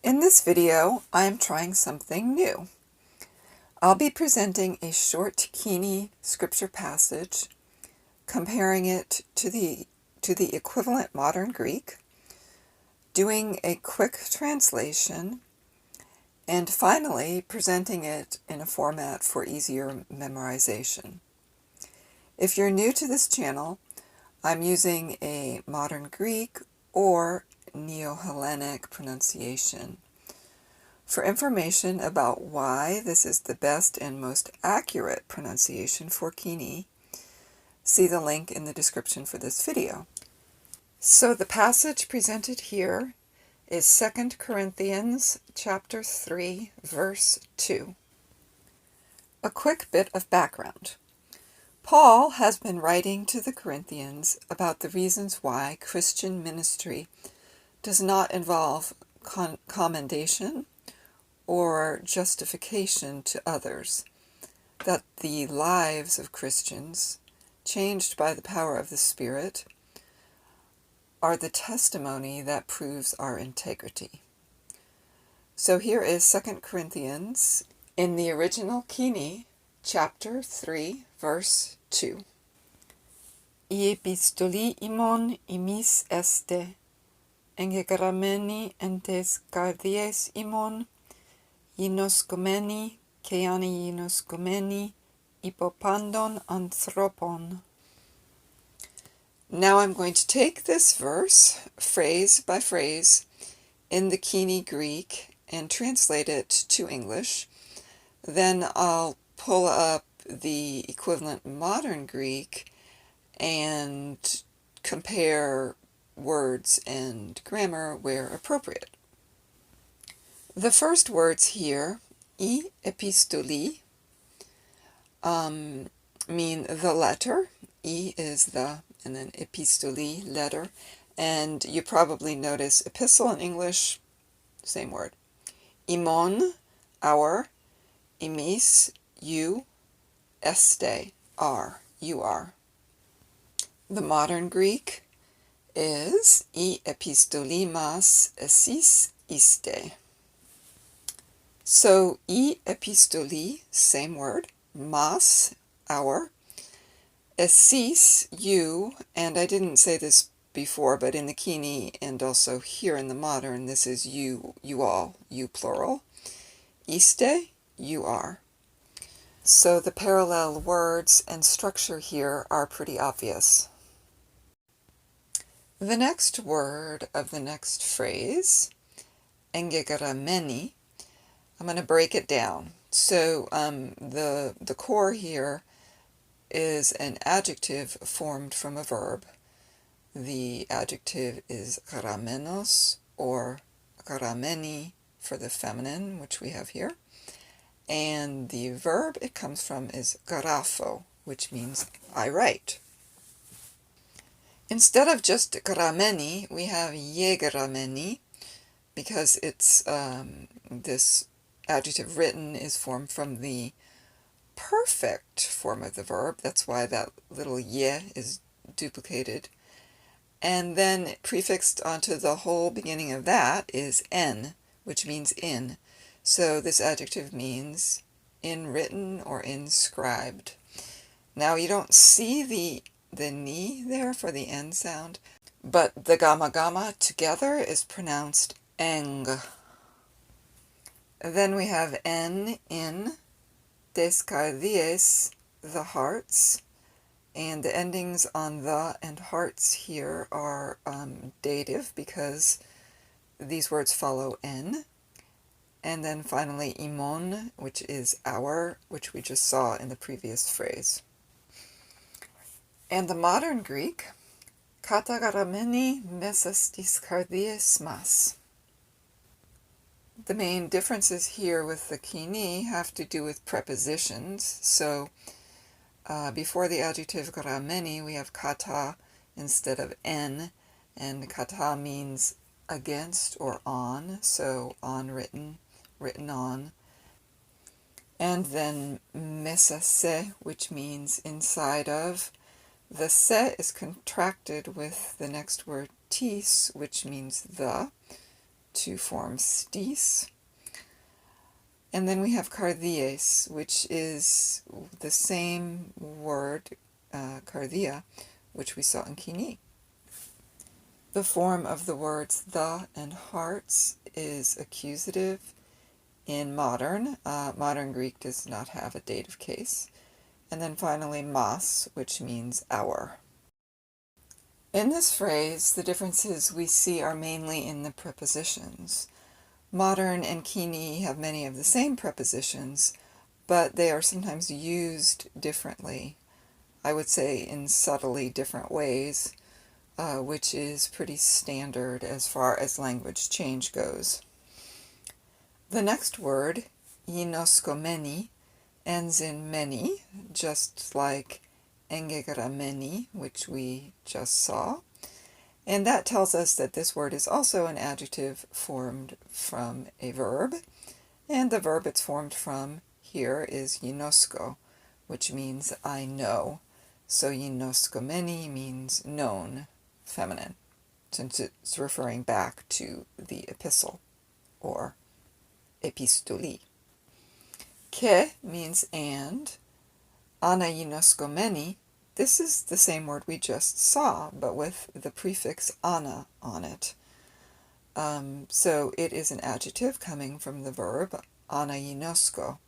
In this video, I am trying something new. I'll be presenting a short Koine scripture passage, comparing it to the equivalent modern Greek, doing a quick translation, and finally presenting it in a format for easier memorization. If you're new to this channel, I'm using a modern Greek or Neo-Hellenic pronunciation. For information about why this is the best and most accurate pronunciation for Koine, see the link in the description for this video. So the passage presented here is 2 Corinthians chapter 3, verse 2. A quick bit of background. Paul has been writing to the Corinthians about the reasons why Christian ministry does not involve commendation or justification to others, that the lives of Christians, changed by the power of the Spirit, are the testimony that proves our integrity. So here is 2 Corinthians in the original Koine, chapter 3, verse 2. I epistoli imon imis este, engegrameni entes cardies imon, Inoskomeni, keani inoskomeni, ipopandon anthropon. Now I'm going to take this verse, phrase by phrase, in the Koine Greek and translate it to English. Then I'll pull up the equivalent modern Greek and compare words and grammar where appropriate. The first words here, I epistoli, mean the letter. I is the, and then epistoli, letter. And you probably notice epistle in English, same word. Imon, our. Imis, you. Este, are, you are. The modern Greek is I epistolimas esis iste. So, I epistoli, same word, mas, our, esis, you, and I didn't say this before, but in the Koine and also here in the modern, this is you all, you plural. Iste, you are. So the parallel words and structure here are pretty obvious. The next word of the next phrase, engegrameni, I'm going to break it down. So the core here is an adjective formed from a verb. The adjective is gramenos or grameni for the feminine, which we have here. And the verb it comes from is grapho, which means I write. Instead of just grameni, we have yegrameni, because it's this adjective written is formed from the perfect form of the verb. That's why that little ye is duplicated. And then prefixed onto the whole beginning of that is en, which means in. So this adjective means in written or inscribed. Now you don't see the ni there for the n sound, but the gamma together is pronounced eng. Then we have en, in, des cardies, the hearts, and the endings on the and hearts here are dative because these words follow en. And then finally imon, which is our, which we just saw in the previous phrase. And the modern Greek, katagarameni mesas dis cardies mas. The main differences here with the Koine have to do with prepositions. So before the adjective grameni, we have kata instead of en, and kata means against or on, so on written, written on. And then mesase, which means inside of. The se is contracted with the next word tis, which means the. to form stis. And then we have kardies, which is the same word, kardia, which we saw in Koine. The form of the words the and hearts is accusative in modern. Modern Greek does not have a dative case. And then finally mas, which means our. In this phrase, the differences we see are mainly in the prepositions. Modern and Koine have many of the same prepositions, but they are sometimes used differently. I would say in subtly different ways, which is pretty standard as far as language change goes. The next word, inoskomeni, ends in many, just like engegrameni, which we just saw. And that tells us that this word is also an adjective formed from a verb. And the verb it's formed from here is ginosko, which means I know. So ginoskomeni means known, feminine, since it's referring back to the epistle, or epistoli. Ke means and. Ana ginoskomeni, this is the same word we just saw, but with the prefix ana on it. So it is an adjective coming from the verb ana ginosko.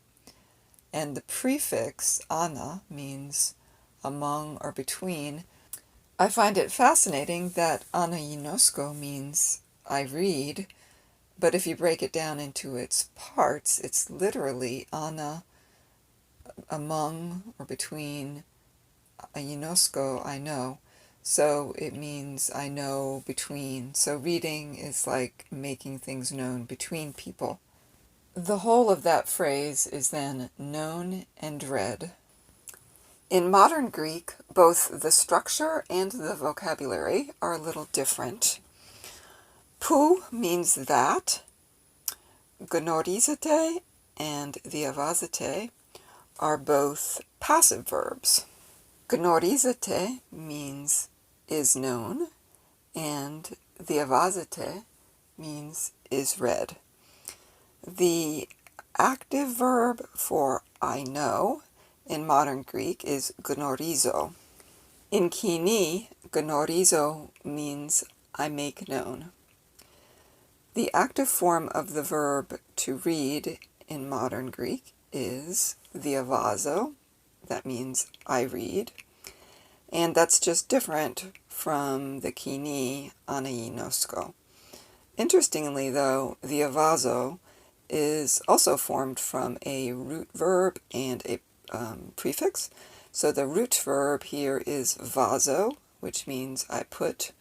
And the prefix ana means among or between. I find it fascinating that ana ginosko means I read, but if you break it down into its parts, it's literally ana among or between, ginosko, I know. So it means I know between. So reading is like making things known between people. The whole of that phrase is then known and read. In modern Greek, both the structure and the vocabulary are a little different. Pu means that. Gnorizete and diavazete are both passive verbs. Gnorizete means is known, and diavazete means is read. The active verb for I know in modern Greek is gnorizo. In Koine, gnorizo means I make known. The active form of the verb to read in modern Greek is diavazo. That means I read. And that's just different from the Koine ana ginosko. Interestingly, though, diavazo is also formed from a root verb and a prefix. So the root verb here is vazo, which means I put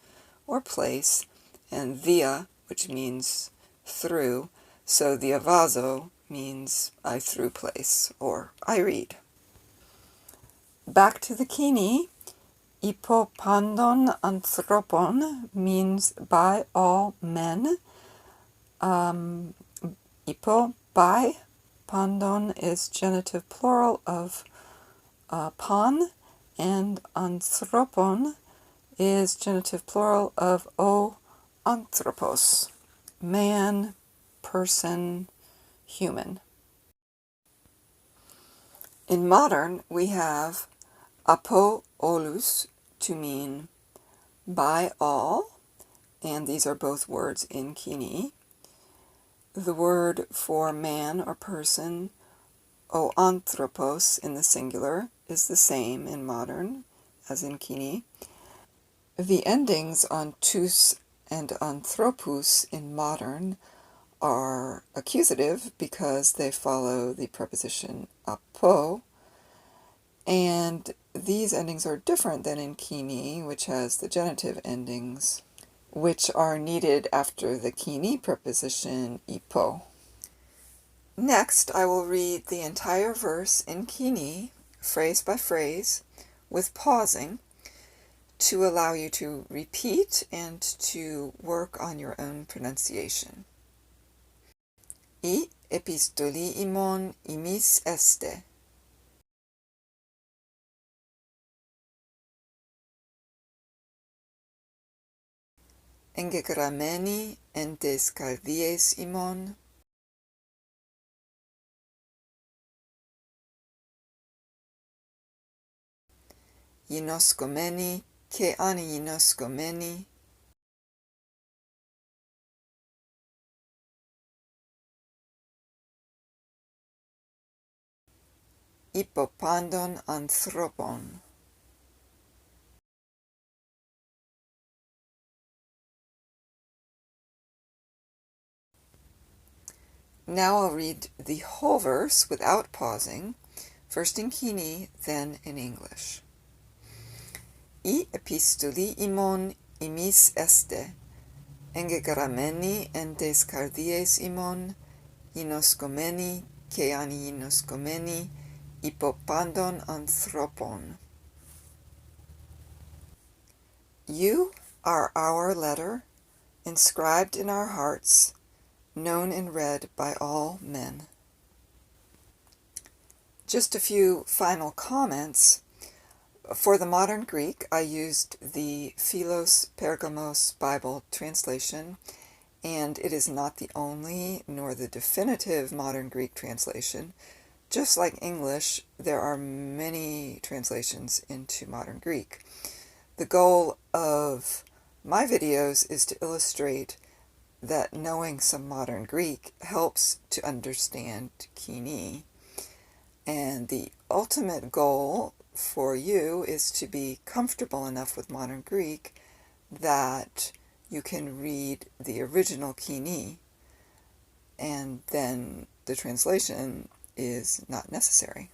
or place, and via, which means through. So diavazo means I through place, or I read. Back to the Koine, ipopandon anthropon means by all men. Ipo, by. Pandon is genitive plural of pan, and anthropon is genitive plural of o anthropos, man, person, human. In modern, we have apo olus to mean by all, and these are both words in Koine. The word for man or person, o anthropos in the singular, is the same in modern as in Koine. The endings on tous and anthropous in modern are accusative because they follow the preposition apo, and these endings are different than in Koine, which has the genitive endings, which are needed after the Koine preposition ipo. Next, I will read the entire verse in Koine, phrase by phrase, with pausing, to allow you to repeat and to work on your own pronunciation. I epistoliimon imis este. engegrameni entes cardies imon, ginoskomeni ke ani ginoskomeni, ipopandon anthropon. Now I'll read the whole verse without pausing, first in Koine, then in English. I epistoli imon imis este, engegrameni entes cardies imon, ginoskomeni ke ani ginoskomeni, ipopandon anthropon. You are our letter, inscribed in our hearts, known and read by all men. Just a few final comments. For the modern Greek, I used the Filos Pergamos Bible translation, and it is not the only nor the definitive modern Greek translation. Just like English, there are many translations into modern Greek. The goal of my videos is to illustrate that knowing some modern Greek helps to understand Koine. And the ultimate goal for you is to be comfortable enough with modern Greek that you can read the original Koine, and then the translation is not necessary.